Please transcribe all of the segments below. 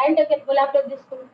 ఆయన దగ్గర ల్యాప్టాప్ తీసుకుని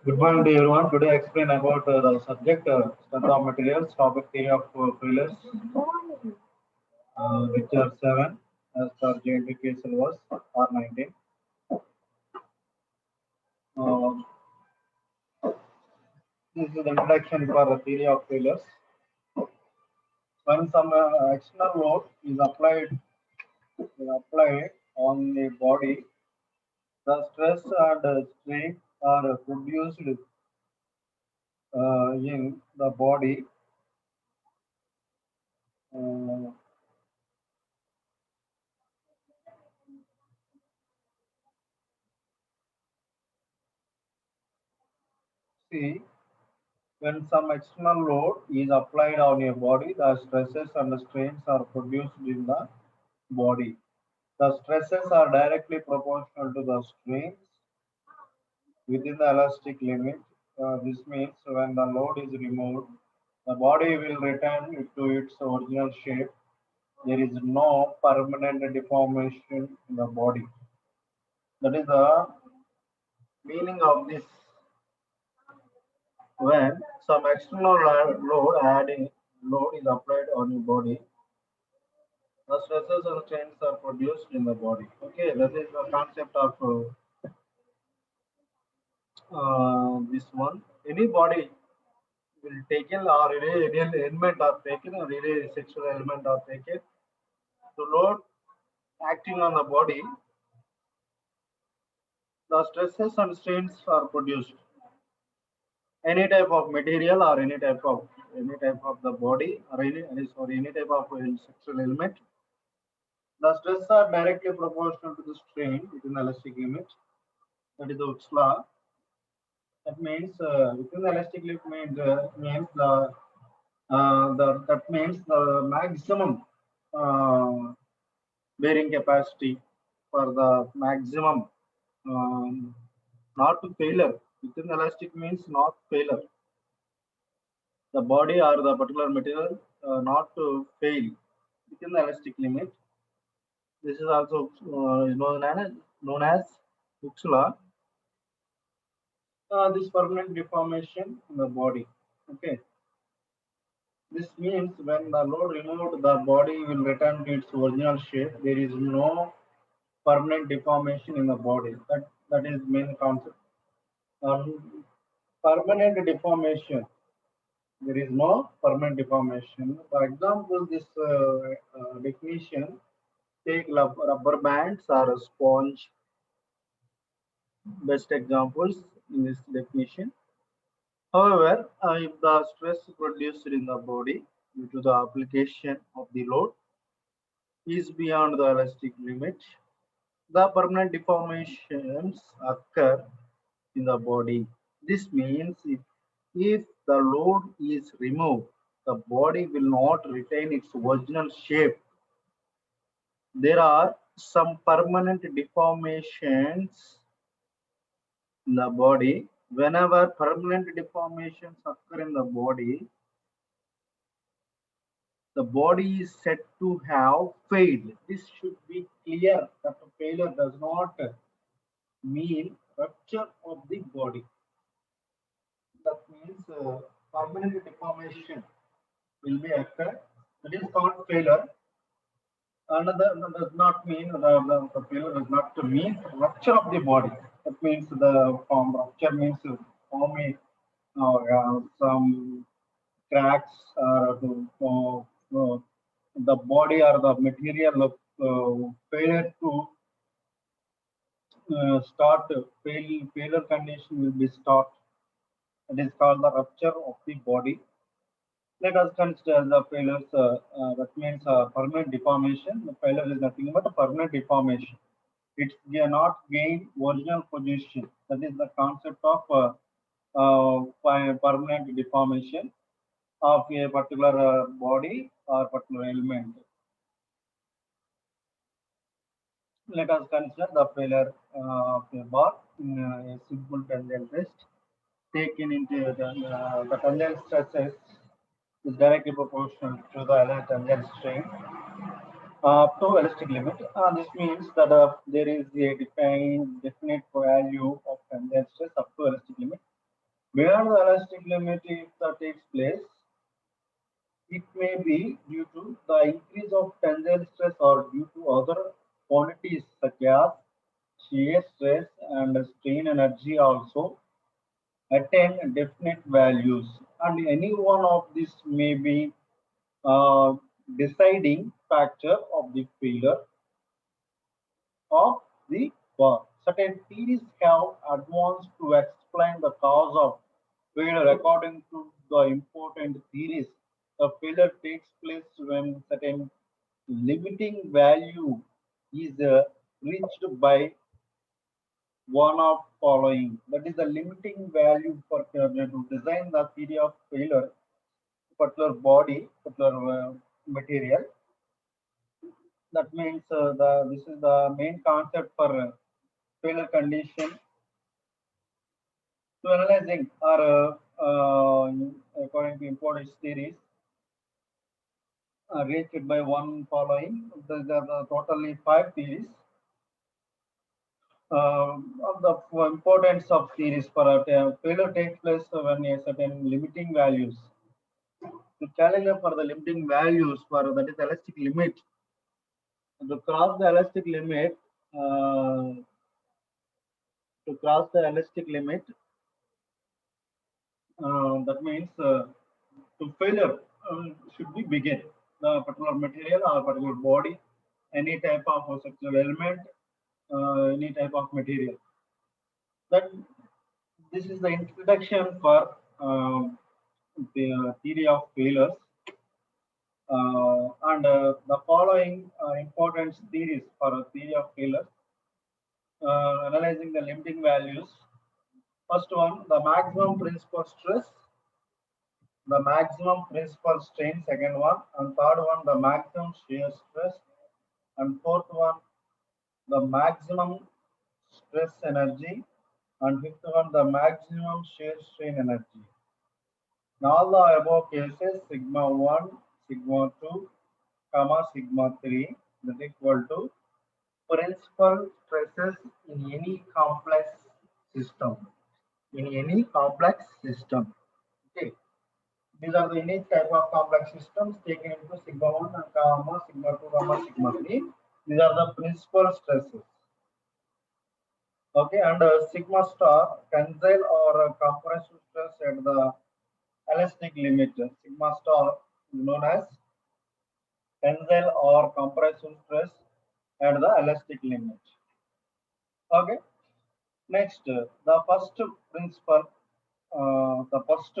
Good morning to everyone. Today I explain about the subject strength of materials, topic theory of failures, lecture 7 as per JNTK syllabus R19. This is the introduction for the theory of failures. When some external load is applied on the body, the stress and strain are produced in the body. See, when some external load is applied on a body, the stresses and the strains are produced in the body. The stresses are directly proportional to the strains within the elastic limit. This means when the load is removed, the body will return to its original shape. There is no permanent deformation in the body. That is the meaning of this. When some external load is applied on your body, the stresses and strains are produced in the body. Okay, that is the concept of this one. Any body will taken or any element are taken or any sexual element are taken to load acting on the body, the stresses and strains are produced. Any type of material or any type of the body or any type of sexual element, the stress are directly proportional to the strain within the elastic limit. That is the Hooke's law. That means within the elastic limit means that means the maximum bearing capacity for the maximum not to failure. Within the elastic means not failure. The body or the particular material not to fail within the elastic limit. This is also known as Hooke's law. This permanent deformation in the body. Okay. This means when the load removed, the body will return to its original shape. There is no permanent deformation in the body. That is main concept. Permanent deformation. There is no permanent deformation. For example, this definition, take rubber bands or a sponge. Best examples in this definition. However, if the stress produced in the body due to the application of the load is beyond the elastic limit, the permanent deformations occur in the body. This means if the load is removed, the body will not retain its original shape. There are some permanent deformations in the body. Whenever permanent deformations occur in the body is said to have failed. This should be clear that failure does not mean rupture of the body. That means permanent deformation will be occurred. That is called failure. Another does not mean the failure does not mean rupture of the body. That means the form rupture means forming some cracks the body or the material of failure to start failure condition will be start. It is called the rupture of the body. Let us consider the failures. That means permanent deformation. The failure is nothing but a permanent deformation. It cannot gain original position. That is the concept of permanent deformation of a particular body or particular element. Let us consider the failure of a bar. in a simple tensile test, taken into the tensile stresses is directly proportional to the tensile strain up to elastic limit. This means that there is a definite value of tensile stress up to elastic limit. Beyond the elastic limit, if that takes place, it may be due to the increase of tensile stress or due to other quantities such as shear stress and strain energy also attain definite values, and any one of these may be uh, deciding factor of the failure of the bar. Certain theories have advanced to explain the cause of failure. According to the important theories, the failure takes place when certain limiting value is reached by one of following. That is the limiting value for to design the theory of failure, particular body, particular material. That means the this is the main concept for failure condition to analyzing or according to important theories reached by one following. There are totally 5 theories. Of the importance of theories for a failure takes place when a certain limiting values. To challenge for the limiting values for that is elastic limit. To cross the elastic limit, uh, to cross the elastic limit, that means to failure should be begin the particular material or particular body, any type of structural element, any type of material. That this is the introduction for the theory of failures, and the following important theories for a theory of failures, analyzing the limiting values. First one, the maximum principal stress, the maximum principal strain, second one, and third one, the maximum shear stress, and fourth one, the maximum stress energy, and fifth one, the maximum shear strain energy. In all the above cases, sigma 1, sigma 2, comma sigma 3 is equal to principal stresses in any complex system. In any complex system. Okay. These are the unique type of complex systems taken into sigma 1 and gamma, sigma 2, gamma, sigma 3. These are the principal stresses. Okay, and sigma star, tensile or compressive stress at the elastic limit. Sigma star is known as tensile or compressive stress at the elastic limit. Okay, next, the first principle, the first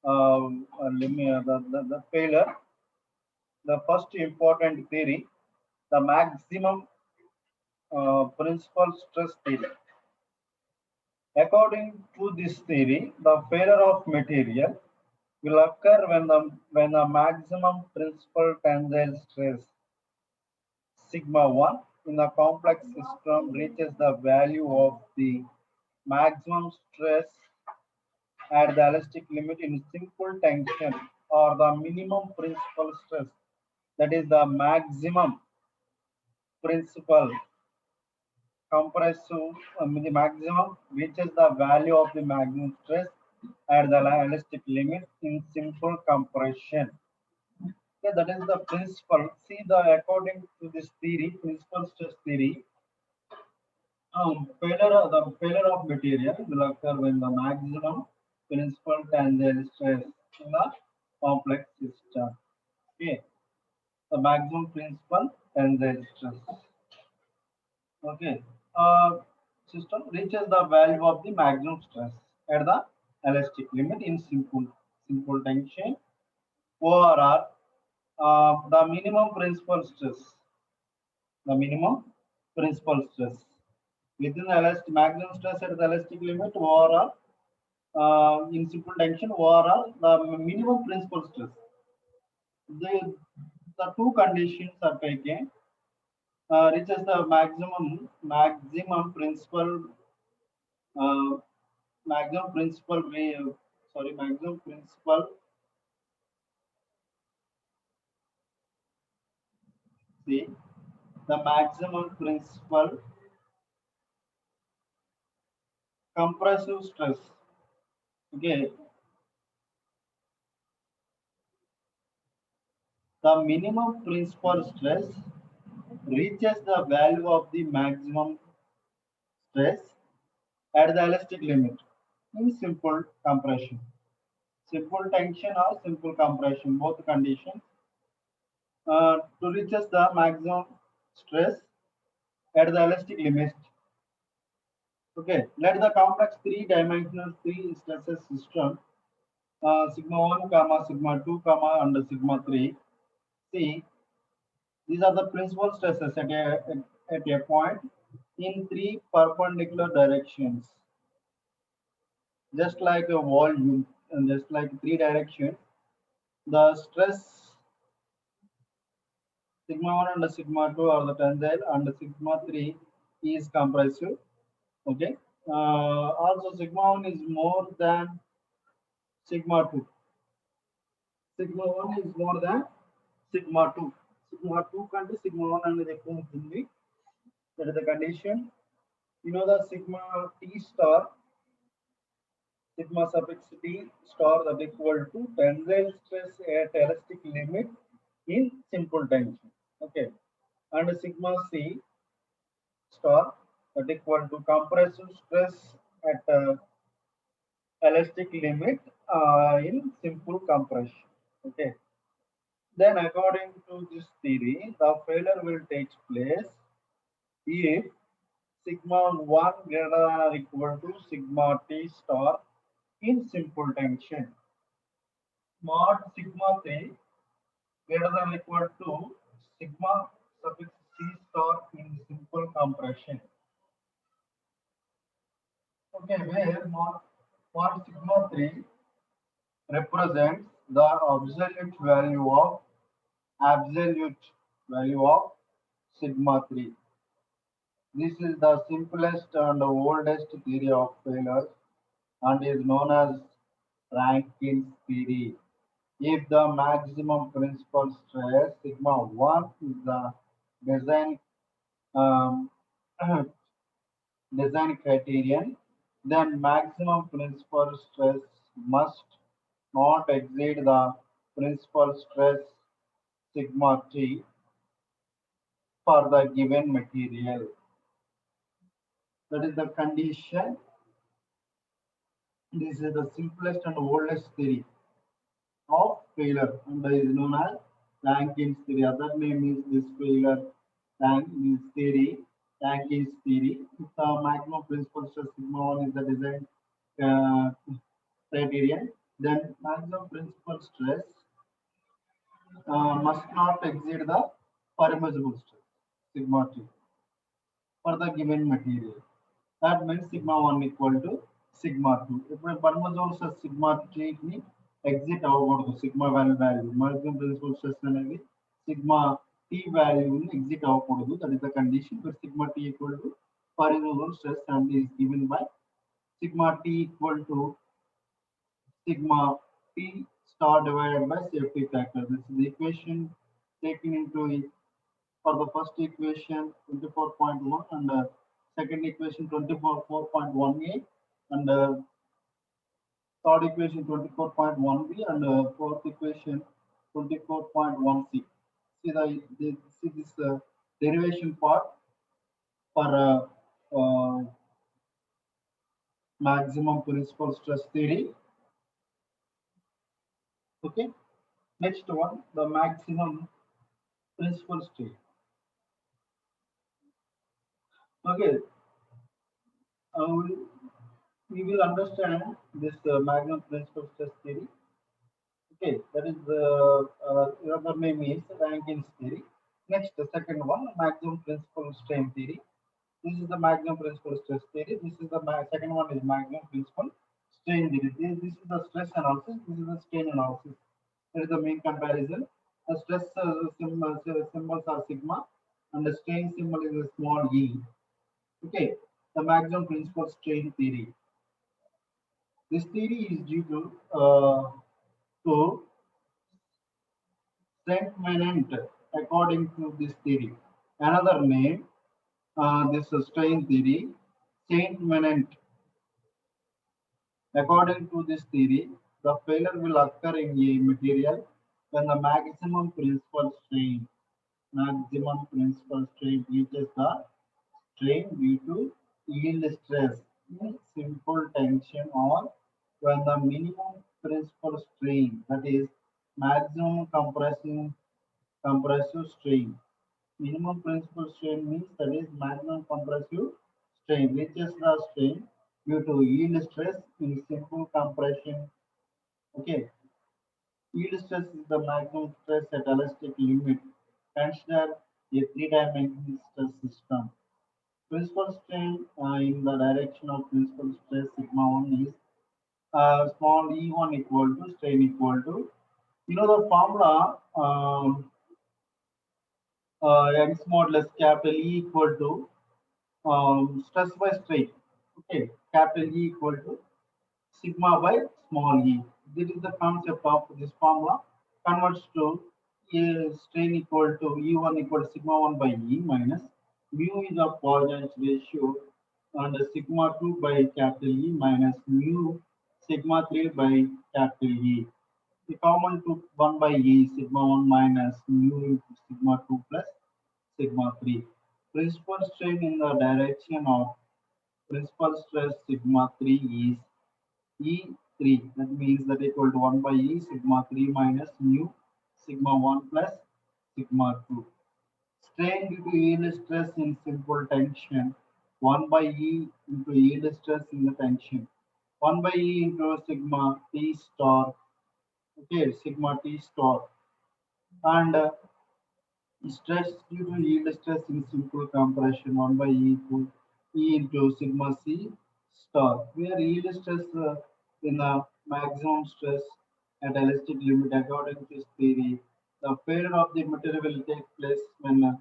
the failure, the first important theory, the maximum principal stress theory. According to this theory, the failure of material will occur when the maximum principal tensile stress sigma 1 in a complex system reaches the value of the maximum stress at the elastic limit in simple tension, or the minimum principal stress, that is the maximum principal compressive, the maximum reaches the value of the maximum stress at the elastic limit in simple compression. Okay, that is the principle. See, the according to this theory, principal stress theory, the failure of material will occur when the maximum principal tensile stress in the complex system. Okay, the maximum principal tensile stress. Okay, system reaches the value of the maximum stress at the elastic limit in simple tension. Overall, the minimum principal stress, the minimum principal stress within the elastic maximum stress at the elastic limit overall, in simple tension overall the minimum principal stress. The two conditions are taken, reaches the maximum principal Uh, maximum principal may, sorry, maximum principal. See, the maximum principal compressive stress. Okay, the minimum principal stress reaches the value of the maximum stress at the elastic limit in simple compression. Simple tension or simple compression, both conditions, to reaches the maximum stress at the elastic limit. Okay, let the complex three-dimensional three stresses system sigma 1, comma, sigma 2, comma, and sigma 3. See, these are the principal stresses at a point in three perpendicular directions, just like a volume, and just like three directions. The stress sigma 1 and sigma 2 are the tensile, and sigma 3 is compressive. Okay. Also, sigma 1 is more than sigma 2. Sigma 1 is more than sigma 2. Sigma 2 కంటే sigma 1 అనేది ఎక్కువ ఉంటుంది. That is the condition. You know the sigma t star, sigma suffix t star that equal to tensile stress at elastic limit in simple tension. Okay. And sigma c star that equal to compressive stress at elastic limit in simple compression. Okay. Then according to this theory, the failure will take place if sigma 1 greater than or equal to sigma t star in simple tension. Mod sigma 3 greater than or equal to sigma suffix c star in simple compression. Okay, where mod sigma 3 represents the absolute value of sigma 3. This is the simplest and oldest theory of failure and is known as Rankin's theory. If the maximum principal stress sigma 1 is the design um, design criterion, then maximum principal stress must not exceed the principal stress sigma t for the given material. That is the condition. This is the simplest and oldest theory of failure and is known as Rankin's theory. Other name is this failure Rankin's theory. Rankin's theory. If the maximum principal stress sigma 1 is the design uh, criterion, then maximum principal stress must not exceed the permissible stress sigma t for the given material. That means sigma 1 equal to sigma 2. ఇప్పుడు పర్మజోన్ stress sigma 3 ని exit అవ్వకూడదు. Sigma value maximum principal stress అనేది sigma T వాల్యూని exit అవ్వకూడదు. That is the condition for sigma T equal to permissible stress and is given by sigma t equal to sigma t star divided by safety factor. This is the equation taken into for the first equation 24.1 and second equation 24.1a and third equation 24.1b and fourth equation 24.1c. See this derivation part for maximum principal stress theory. Okay. Next one, the maximum principal strain. Okay, we will understand this maximum principal stress theory. Okay, that is the other name is Rankin's theory. Next, the second one, maximum principal strain theory. This is the maximum principal stress theory. This is the second one is maximum principal strain theory. This is the stress analysis. This is the strain analysis. That is the main comparison. The stress symbols are sigma, and the strain symbol is a small e. Okay. the maximum principal strain theory. This theory is due to Saint-Manent according to this theory. Another name, this strain theory, Saint-Manent. According to this theory, the failure will occur in a material when the maximum principal strain reaches the strain due to yield stress in simple tension, or when the minimum principal strain, that is maximum compressive strain. Minimum principal strain means that is maximum compressive strain reaches the strain due to yield stress in simple compression. Okay, yield stress is the maximum stress at elastic limit. Consider a three-dimensional stress system. Principal strain in the direction of principal stress sigma 1 is small e1 equal to strain equal to, you know the formula, Young's modulus capital E equal to stress by strain. Okay, capital E equal to sigma by small e. This is the concept of this formula. Converts to a strain equal to E1 equal to sigma 1 by E minus mu is of Poisson's ratio, and sigma 2 by capital E minus mu sigma 3 by capital E. The common to 1 by E sigma 1 minus mu into sigma 2 plus sigma 3. Principal strain in the direction of principal stress sigma 3 is E3. That means that equal to 1 by E sigma 3 minus mu sigma 1 plus sigma 2. Strain due to yield stress in simple tension, 1 by E into yield stress in the tension, 1 by E into sigma T star, okay, sigma T star, and stress due to yield stress in simple compression, 1 by E into sigma C star, where yield stress in the maximum stress at elastic limit according to this theory. The failure of the material will take place when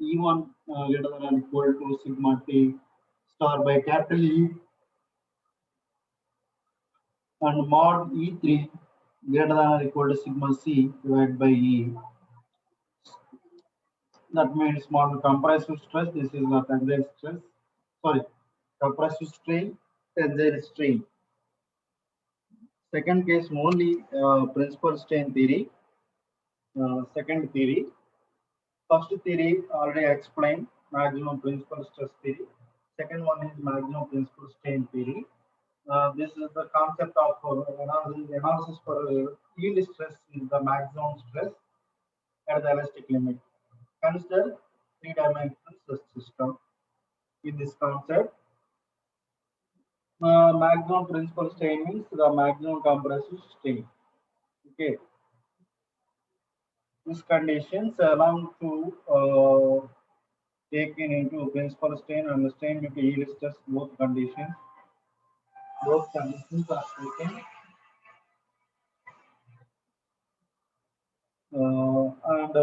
E1 greater than or equal to sigma T star by capital E, and mod E3 greater than or equal to sigma C divided by E. That means small compressive stress. This is the tensile stress. Sorry, compressive strain, tensile strain. Second case only principal strain theory. Second theory. First theory already explained, maximum principal stress theory. Second one is maximum principal strain theory. This is the concept of analysis for yield stress is the maximum stress at the elastic limit. Consider three-dimensional stress system. In this concept, maximum principal strain means the maximum compressive strain. Okay, these conditions allow to taken into principal strain and strain due to yield stress. Both conditions are taken, and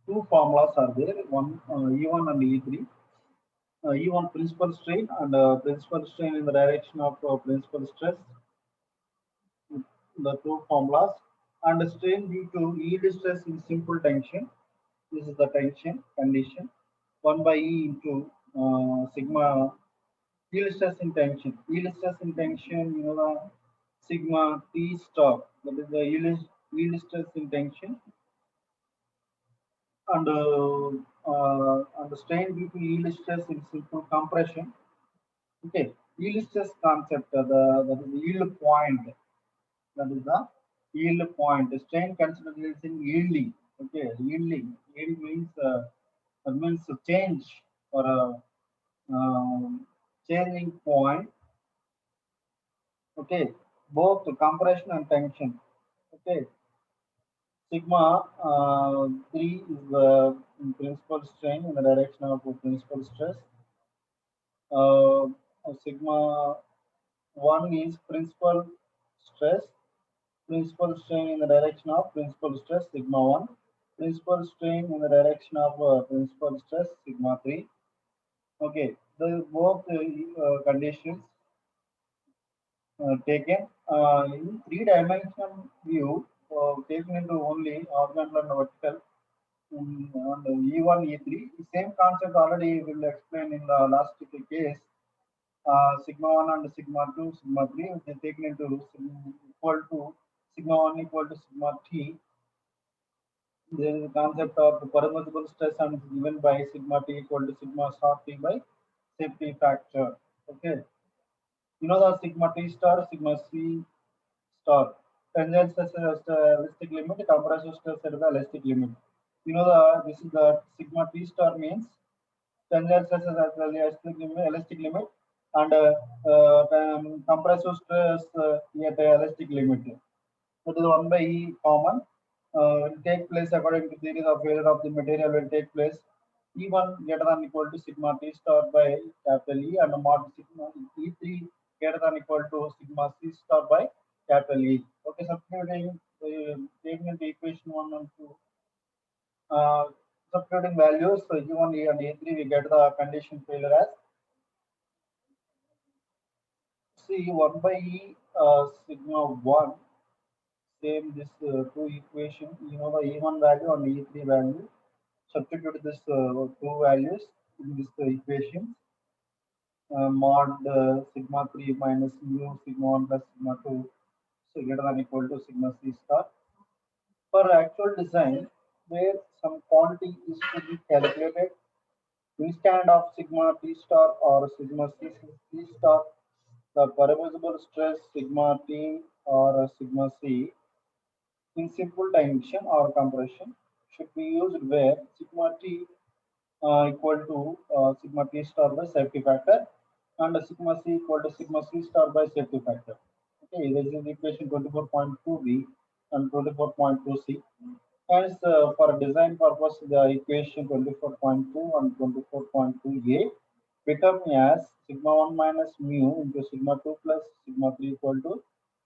two formulas are there. One E1 and E3. E1 principal strain and principal strain in the direction of principal stress, the two formulas, and strain due to yield stress in simple tension. This is the tension condition. 1 by E into sigma yield stress in tension. Yield stress in tension, you know, the sigma T star. That is the yield stress in tension, and the strain due to yield stress in simple compression. Okay, yield stress concept. That is the yield point. That is the yield point. The strain considered in yielding. Okay, yielding. Yield means that means a change or a changing point. Okay, both compression and tension. Okay, sigma 3 is the principal strain in the direction of principal stress. Sigma 1 is principal stress, principal strain in the direction of principal stress, sigma 1. principal strain in the direction of principal stress sigma 3. Okay, the both conditions taken in three-dimensional view, taken into only horizontal and vertical on E1, E3. The same concept already will explain in the last case. Sigma 1 and sigma 2, sigma 3, which is taken into equal to sigma 1 equal to sigma t. There is a concept of permissible stress and is given by sigma t equal to sigma star t by safety factor. Okay. You know the sigma t star, sigma c star. Tangential stress is the elastic limit, compressive stress is the elastic limit. You know this is the sigma t star means tangential stress is the elastic limit and compressive stress at the elastic limit. So the 1 by E common will take place according to theory of failure of the material will take place E1 greater than equal to sigma T star by capital E and mod sigma E3 greater than equal to sigma C star by capital E. Okay, substituting taking into equation 1 and 2. Substituting values, so E1, E and E3, we get the condition failure as C 1 by E sigma 1. Same this two equation, you know the E1 value and E3 value. Substitute this two values in this equation. Mod sigma 3 minus mu sigma 1 plus sigma 2, so greater than equal to sigma C star. For actual design, where some quantity is to be calculated instead of sigma T star or sigma C star, the permissible stress sigma T or sigma C in simple dimension or compression should be used where sigma T equal to sigma T star by safety factor and sigma C equal to sigma C star by safety factor. Okay, this is equation 24.2b and 24.2c. Hence, for design purpose, the equation 24.2 and 24.2a become as sigma 1 minus mu into sigma 2 plus sigma 3 equal to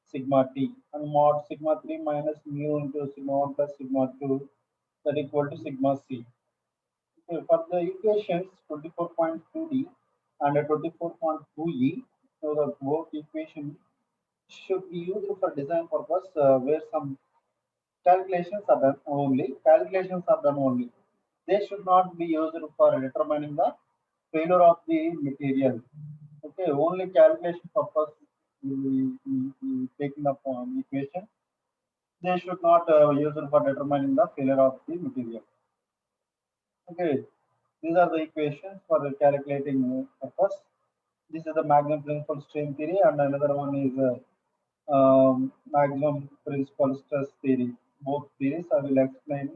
sigma t and mod sigma 3 minus mu into sigma 1 plus sigma 2 that equal to sigma c. Okay, for the equations 24.2d and 24.2e, so the both equation should be used for design purpose where some calculations are done only. Calculations are done only. They should not be used for determining the failure of the material. Okay, only calculation purpose will be taken up on equation. They should not use it for determining the failure of the material. Okay, these are the equations for the calculating purpose. This is the maximum principal strain theory, and another one is maximum principal stress theory. Both theories I will explain.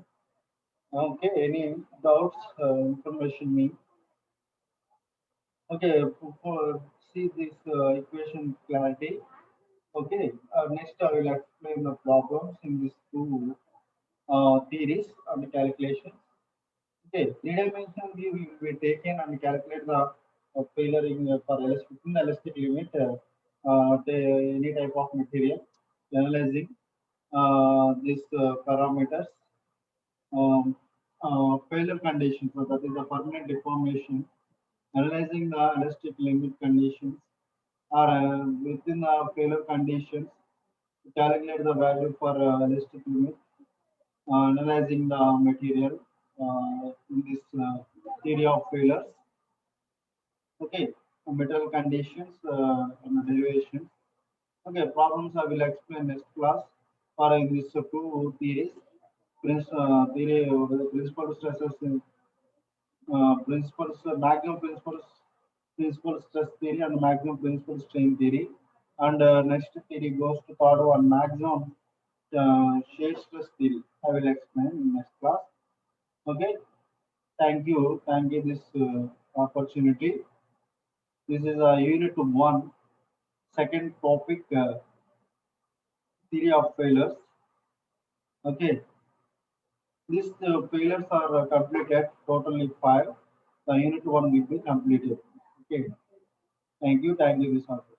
Okay, any doubts, information me. Okay, for see this equation clarity. Okay, next I will explain the problems in these two theories and calculations. Okay, three-dimensional view will be taken and calculate the failure in for within the elastic limit any type of material, analyzing these parameters, um, failure conditions. So that is the permanent deformation. Analyzing the elastic limit conditions or within the failure conditions to calculate the value for elastic limit. Analyzing the material in this theory of failures. Okay, metal conditions and derivations. Okay, problems I will explain next class. For in these two theories, theory of the principal stresses, principles, maximum principal stress theory and maximum principal strain theory. And next theory goes to third one, maximum shear stress theory. I will explain in next class. Okay, thank you this opportunity. This is a unit 1, second topic, theory of failures. Okay, these failures are completed, totally 5. The unit 1 will be completed. Okay, thank you, this also.